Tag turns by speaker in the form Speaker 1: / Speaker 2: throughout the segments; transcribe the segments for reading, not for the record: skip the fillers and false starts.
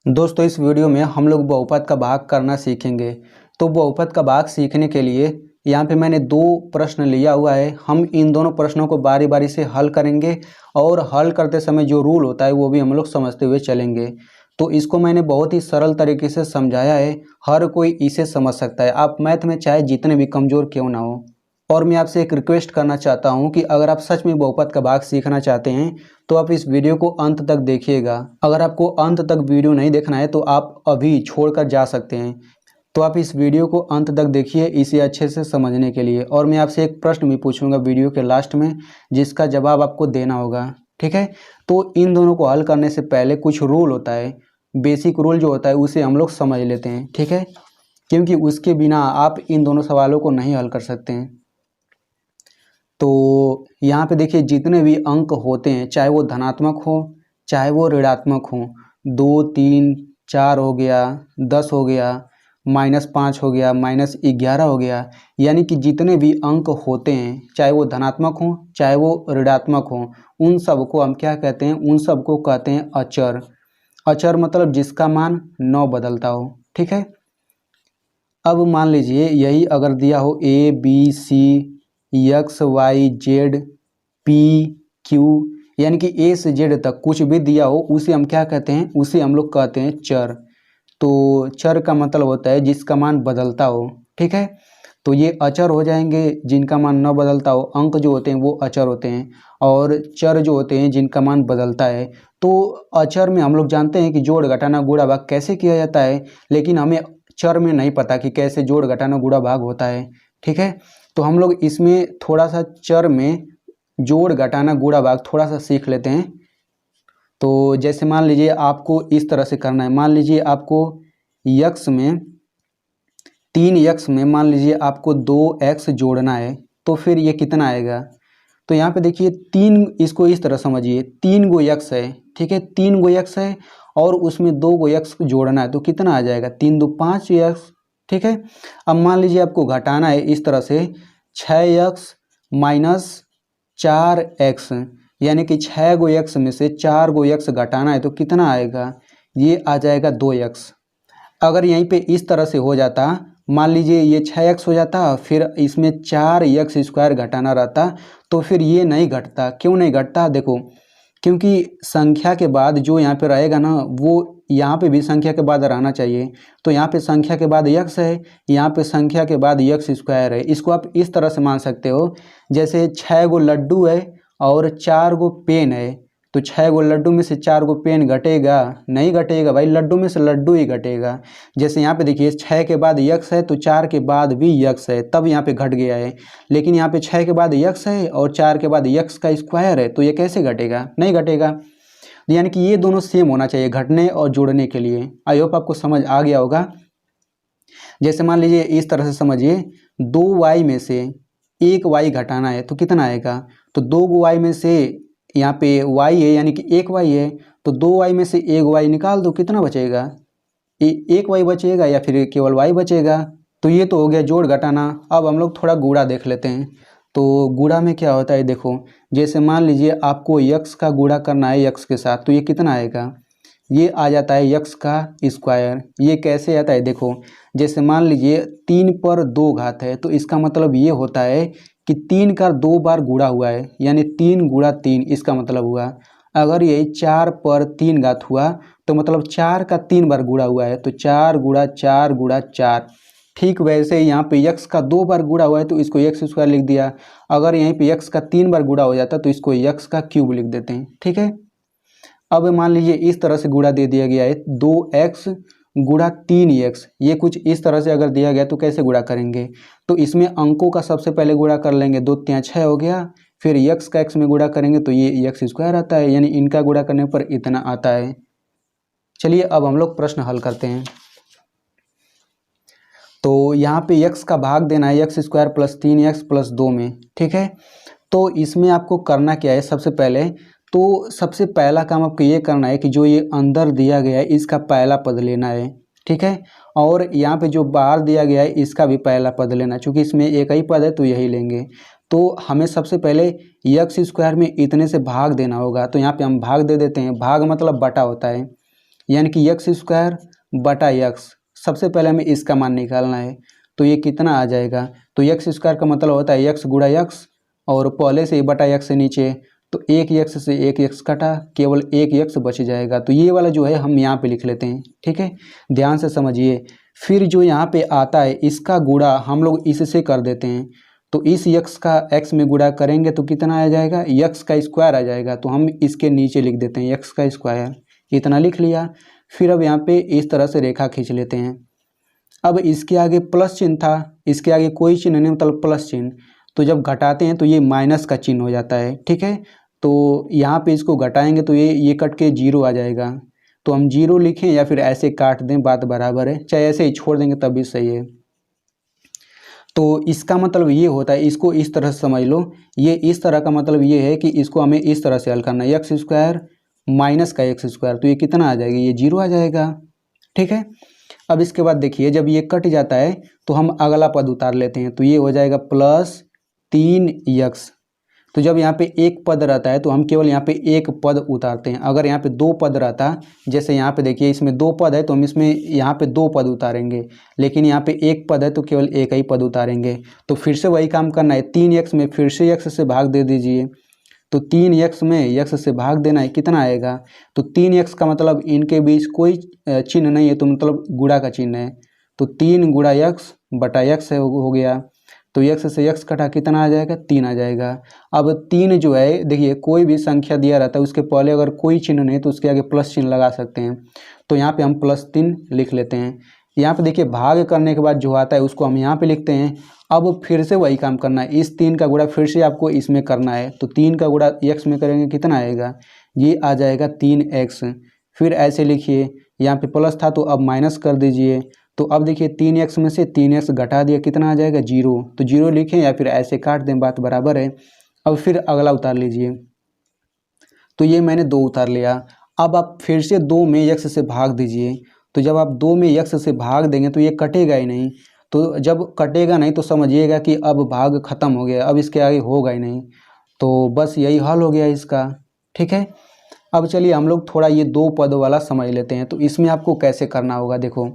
Speaker 1: दोस्तों इस वीडियो में हम लोग बहुपद का भाग करना सीखेंगे। तो बहुपद का भाग सीखने के लिए यहाँ पे मैंने दो प्रश्न लिया हुआ है। हम इन दोनों प्रश्नों को बारी बारी से हल करेंगे और हल करते समय जो रूल होता है वो भी हम लोग समझते हुए चलेंगे। तो इसको मैंने बहुत ही सरल तरीके से समझाया है, हर कोई इसे समझ सकता है। आप मैथ में चाहे जितने भी कमज़ोर क्यों ना हो। और मैं आपसे एक रिक्वेस्ट करना चाहता हूं कि अगर आप सच में बहुपद का भाग सीखना चाहते हैं तो आप इस वीडियो को अंत तक देखिएगा। अगर आपको अंत तक वीडियो नहीं देखना है तो आप अभी छोड़कर जा सकते हैं। तो आप इस वीडियो को अंत तक देखिए इसे अच्छे से समझने के लिए। और मैं आपसे एक प्रश्न भी पूछूंगा वीडियो के लास्ट में, जिसका जवाब आपको देना होगा, ठीक है। तो इन दोनों को हल करने से पहले कुछ रूल होता है, बेसिक रूल जो होता है उसे हम लोग समझ लेते हैं, ठीक है, क्योंकि उसके बिना आप इन दोनों सवालों को नहीं हल कर सकते हैं। तो यहाँ पे देखिए जितने भी अंक होते हैं, चाहे वो धनात्मक हो चाहे वो ऋणात्मक हो, 2, 3, 4 हो गया, 10 हो गया, -5 हो गया, -11 हो गया, यानी कि जितने भी अंक होते हैं चाहे वो धनात्मक हो चाहे वो ऋणात्मक हो, उन सब को हम क्या कहते हैं, उन सब को कहते हैं अचर। अचर मतलब जिसका मान न बदलता हो, ठीक है। अब मान लीजिए यही अगर दिया हो ABC, XYZ, PQ, यानी कि A से Z तक कुछ भी दिया हो उसे हम क्या कहते हैं, उसे हम लोग कहते हैं चर। तो चर का मतलब होता है जिसका मान बदलता हो, ठीक है। तो ये अचर हो जाएंगे जिनका मान न बदलता हो। अंक जो होते हैं वो अचर होते हैं और चर जो होते हैं जिनका मान बदलता है। तो अचर में हम लोग जानते हैं कि जोड़ घटाना गुणा भाग कैसे किया जाता है, लेकिन हमें चर में नहीं पता कि कैसे जोड़ घटाना गुणा भाग होता है, ठीक है। तो हम लोग इसमें थोड़ा सा चर में जोड़ घटाना गुणा भाग थोड़ा सा सीख लेते हैं। तो जैसे मान लीजिए आपको इस तरह से करना है, मान लीजिए आपको x में 3x में मान लीजिए आपको 2x जोड़ना है, तो फिर ये कितना आएगा। तो यहाँ पे देखिए 3, इसको इस तरह समझिए, 3 गो x है, ठीक है, 3 गो x है और उसमें 2 गो x जोड़ना है, तो कितना आ जाएगा, 3 2 5x, ठीक है। अब मान लीजिए आपको घटाना है इस तरह से 6x माइनस 4x, यानी कि 6 गो x में से 4 गो x घटाना है, तो कितना आएगा, ये आ जाएगा 2x। अगर यहीं पे इस तरह से हो जाता, मान लीजिए ये 6x हो जाता, फिर इसमें 4x² घटाना रहता, तो फिर ये नहीं घटता। क्यों नहीं घटता, देखो, क्योंकि संख्या के बाद जो यहाँ पे रहेगा ना, वो यहाँ पे भी संख्या के बाद रहना चाहिए। तो यहाँ पे संख्या के बाद x है, यहाँ पे संख्या के बाद x² है। इसको आप इस तरह से मान सकते हो, जैसे 6 गो लड्डू है और 4 गो पेन है, तो 6 गो लड्डू में से 4 गो पेन घटेगा, नहीं घटेगा भाई, लड्डू में से लड्डू ही घटेगा। जैसे यहाँ पे देखिए 6 के बाद x है तो 4 के बाद भी x है, तब यहाँ पे घट गया है। लेकिन यहाँ पे 6 के बाद x है और 4 के बाद x का स्क्वायर है, तो ये कैसे घटेगा, नहीं घटेगा। यानी कि ये दोनों सेम होना चाहिए घटने और जोड़ने के लिए। आई होप आपको समझ आ गया होगा। जैसे मान लीजिए इस तरह से समझिए, 2y में से 1y घटाना है तो कितना आएगा, तो 2y में से यहाँ पे y है यानी कि 1y है, तो 2y में से 1y निकाल दो, कितना बचेगा, 1y बचेगा या फिर केवल y बचेगा। तो ये तो हो गया जोड़ घटाना। अब हम लोग थोड़ा गुणा देख लेते हैं। तो गुणा में क्या होता है, देखो, जैसे मान लीजिए आपको x का गुणा करना है x के साथ, तो ये कितना आएगा, ये आ जाता है x का स्क्वायर। ये कैसे आता है, देखो, जैसे मान लीजिए 3 पर 2 घात है, तो इसका मतलब ये होता है कि 3 का 2 बार गुणा हुआ है, यानी 3 गुणा 3, इसका मतलब हुआ। अगर ये 4 पर 3 घात हुआ तो मतलब 4 का 3 बार गुणा हुआ है, तो 4 गुणा 4 गुणा 4। ठीक वैसे ही यहाँ पे x का 2 बार गुणा हुआ है तो इसको x² लिख दिया। अगर यहीं पे x का 3 बार गुणा हो जाता तो इसको x का क्यूब लिख देते हैं, ठीक है। अब मान लीजिए इस तरह से गुणा दे दिया गया है, 2x गुणा 3x, ये कुछ इस तरह से अगर दिया गया तो कैसे गुणा करेंगे, तो इसमें अंकों का सबसे पहले गुणा कर लेंगे, 2 3 6 हो गया, फिर x का x में गुणा करेंगे तो ये x² आता है, यानी इनका गुणा करने पर इतना आता है। चलिए अब हम लोग प्रश्न हल करते हैं। तो यहाँ पे x का भाग देना है x² + 3x + 2 में, ठीक है। तो इसमें आपको करना क्या है, सबसे पहले तो सबसे पहला काम आपको ये करना है कि जो ये अंदर दिया गया है इसका पहला पद लेना है, ठीक है। और यहाँ पे जो बाहर दिया गया है इसका भी पहला पद लेना, चूँकि इसमें एक ही पद है तो यही लेंगे। तो हमें सबसे पहले x² में इतने से भाग देना होगा, तो यहाँ पे हम भाग दे देते हैं। भाग मतलब बटा होता है, यानी कि एक्स स्क्वायर बटा एक्स, सबसे पहले हमें इसका मान निकालना है। तो ये कितना आ जाएगा, तो एक्स स्क्वायर का मतलब होता है एक्स गुणा एक्स, और पहले से ही बटा एक्स से नीचे, तो एक एक्स से एक एक्स कटा, केवल एक एक्स बच जाएगा। तो ये वाला जो है हम यहाँ पे लिख लेते हैं, ठीक है, ध्यान से समझिए। फिर जो यहाँ पे आता है इसका गुणा हम लोग इससे कर देते हैं, तो इस यक्स का एक्स में गुणा करेंगे तो कितना आ जाएगा, यक्स का स्क्वायर आ जाएगा। तो हम इसके नीचे लिख देते हैं यक्स का स्क्वायर, इतना लिख लिया। फिर अब यहाँ पे इस तरह से रेखा खींच लेते हैं। अब इसके आगे प्लस चिन्ह था, इसके आगे कोई चिन्ह नहीं, मतलब प्लस चिन्ह, तो जब घटाते हैं तो ये माइनस का चिन्ह हो जाता है, ठीक है। तो यहाँ पे इसको घटाएंगे तो ये कट के जीरो आ जाएगा। तो हम जीरो लिखें या फिर ऐसे काट दें, बात बराबर है, चाहे ऐसे ही छोड़ देंगे तब भी सही है। तो इसका मतलब ये होता है, इसको इस तरह से समझ लो, ये इस तरह का मतलब ये है कि इसको हमें इस तरह से हल करना है, एक्स स्क्वायर माइनस का एक्स स्क्वायर, तो ये कितना आ जाएगा, ये जीरो आ जाएगा, ठीक है। अब इसके बाद देखिए जब ये कट जाता है तो हम अगला पद उतार लेते हैं, तो ये हो जाएगा प्लस 3x। तो जब यहाँ पे एक पद रहता है तो हम केवल यहाँ पे एक पद उतारते हैं। अगर यहाँ पे दो पद रहता, जैसे यहाँ पे देखिए इसमें दो पद है तो हम इसमें यहाँ पे दो पद उतारेंगे, लेकिन यहाँ पे एक पद है तो केवल एक ही पद उतारेंगे। तो फिर से वही काम करना है, 3x में फिर से x से भाग दे दीजिए। तो 3x में x से भाग देना है, कितना आएगा, तो 3x का मतलब इनके बीच कोई चिन्ह नहीं है, तो मतलब गुणा का चिन्ह है, तो 3 गुणा x बटा x हो गया। तो x से x कटा, कितना आ जाएगा, 3 आ जाएगा। अब 3 जो है देखिए कोई भी संख्या दिया रहता है उसके पहले अगर कोई चिन्ह नहीं तो उसके आगे प्लस चिन्ह लगा सकते हैं। तो यहाँ पे हम +3 लिख लेते हैं। यहाँ पे देखिए भाग करने के बाद जो आता है उसको हम यहाँ पे लिखते हैं। अब फिर से वही काम करना है, इस 3 का गुणा फिर से आपको इसमें करना है। तो 3 का गुणा x में करेंगे, कितना आएगा, ये आ जाएगा 3x। फिर ऐसे लिखिए, यहाँ पे प्लस था तो अब माइनस कर दीजिए। तो अब देखिए 3x में से 3x घटा दिया, कितना आ जाएगा, 0। तो 0 लिखें या फिर ऐसे काट दें, बात बराबर है। अब फिर अगला उतार लीजिए, तो ये मैंने 2 उतार लिया। अब आप फिर से 2 में x से भाग दीजिए। तो जब आप 2 में x से भाग देंगे तो ये कटेगा ही नहीं। तो जब कटेगा नहीं तो समझिएगा कि अब भाग खत्म हो गया, अब इसके आगे होगा ही नहीं। तो बस यही हल हो गया इसका, ठीक है। अब चलिए हम लोग थोड़ा ये 2 पद वाला समझ लेते हैं। तो इसमें आपको कैसे करना होगा, देखो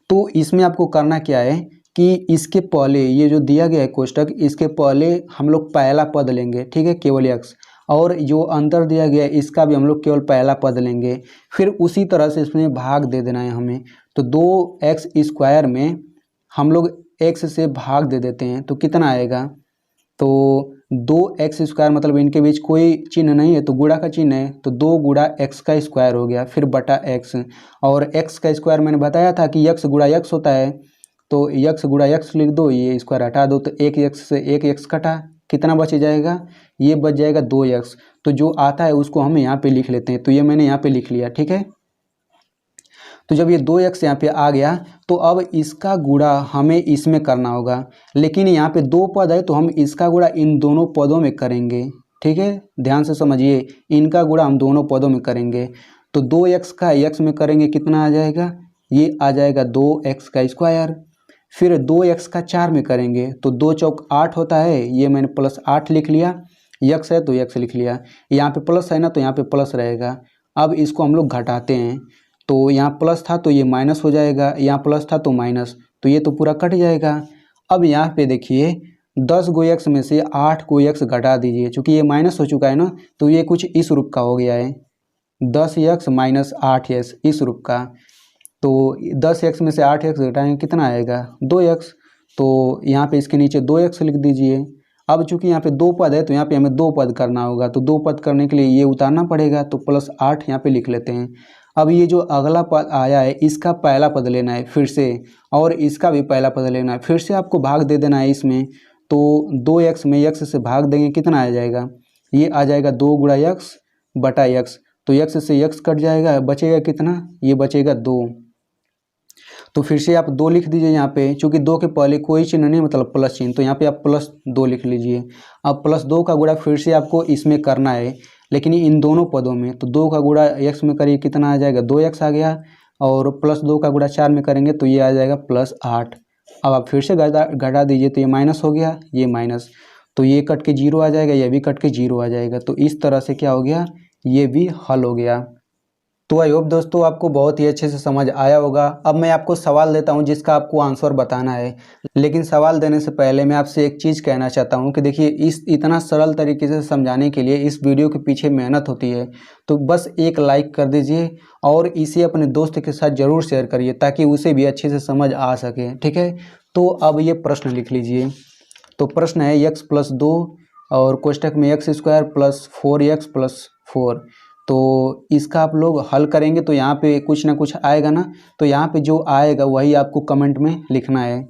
Speaker 1: तो इसमें आपको करना क्या है कि इसके पहले ये जो दिया गया है कोष्टक, इसके पहले हम लोग पहला पद लेंगे, ठीक है, केवल x, और जो अंतर दिया गया है इसका भी हम लोग केवल पहला पद लेंगे। फिर उसी तरह से इसमें भाग दे देना है हमें। तो 2x स्क्वायर में हम लोग x से भाग दे देते हैं, तो कितना आएगा, तो 2x स्क्वायर मतलब इनके बीच कोई चिन्ह नहीं है तो गुणा का चिन्ह है, तो 2 गुणा x का स्क्वायर हो गया, फिर बटा x। और x का स्क्वायर मैंने बताया था कि x गुणा x होता है, तो x गुणा x लिख दो, ये स्क्वायर हटा दो, तो एक x से एक x कटा, कितना बच जाएगा, ये बच जाएगा 2x। तो जो आता है उसको हम यहाँ पे लिख लेते हैं। तो ये मैंने यहाँ पे लिख लिया, ठीक है। तो जब ये 2x यहाँ पे आ गया तो अब इसका गुणा हमें इसमें करना होगा, लेकिन यहाँ पे 2 पद है तो हम इसका गुणा इन दोनों पदों में करेंगे, ठीक है, ध्यान से समझिए, इनका गुणा हम दोनों पदों में करेंगे। तो 2x का x में करेंगे, कितना आ जाएगा, ये आ जाएगा 2x का स्क्वायर। फिर 2x का 4 में करेंगे तो 2 चौक 8 होता है, ये मैंने +8 लिख लिया, x है तो x लिख लिया, यहाँ पे प्लस है ना तो यहाँ पे प्लस रहेगा। अब इसको हम लोग घटाते हैं, तो यहाँ प्लस था तो ये माइनस हो जाएगा, यहाँ प्लस था तो माइनस, तो ये तो पूरा कट जाएगा। अब यहाँ पे देखिए 10 गो x में से 8 को x घटा दीजिए, चूँकि ये माइनस हो चुका है ना तो ये कुछ इस रूप का हो गया है, 10x माइनस 8x इस रूप का। तो 10x में से 8x घटाएंगे, कितना आएगा, 2x। तो यहाँ पे इसके नीचे 2x लिख दीजिए। अब चूंकि यहाँ पे 2 पद है तो यहाँ पे हमें 2 पद करना होगा, तो 2 पद करने के लिए ये उतारना पड़ेगा, तो +8 यहाँ पे लिख लेते हैं। अब ये जो अगला पद आया है इसका पहला पद लेना है फिर से, और इसका भी पहला पद लेना है, फिर से आपको भाग दे देना है इसमें। तो 2x में x से भाग देंगे, कितना आ जाएगा, ये आ जाएगा 2 गुणा x बटा x। तो x से x कट जाएगा, बचेगा कितना, ये बचेगा 2। तो फिर से आप 2 लिख दीजिए यहाँ पे, चूँकि 2 के पहले कोई चिन्ह नहीं मतलब प्लस चिन्ह, तो यहाँ पे आप +2 लिख लीजिए। अब +2 का गुणा फिर से आपको इसमें करना है, लेकिन इन दोनों पदों में। तो 2 का गुणा x में करिए, कितना आ जाएगा, 2x आ गया, और +2 का गुणा 4 में करेंगे तो ये आ जाएगा +8। अब आप फिर से घटा दीजिए, तो ये माइनस हो गया, ये माइनस, तो ये कट के 0 आ जाएगा, ये भी कट के 0 आ जाएगा। तो इस तरह से क्या हो गया, ये भी हल हो गया। तो आई होप दोस्तों आपको बहुत ही अच्छे से समझ आया होगा। अब मैं आपको सवाल देता हूं जिसका आपको आंसर बताना है, लेकिन सवाल देने से पहले मैं आपसे एक चीज़ कहना चाहता हूं कि देखिए इस इतना सरल तरीके से समझाने के लिए इस वीडियो के पीछे मेहनत होती है। तो बस एक लाइक कर दीजिए और इसे अपने दोस्त के साथ ज़रूर शेयर करिए ताकि उसे भी अच्छे से समझ आ सके, ठीक है। तो अब ये प्रश्न लिख लीजिए। तो प्रश्न है x+2 और कोष्टक में x² + 4x + 4। तो इसका आप लोग हल करेंगे तो यहाँ पे कुछ ना कुछ आएगा ना, तो यहाँ पे जो आएगा वही आपको कमेंट में लिखना है।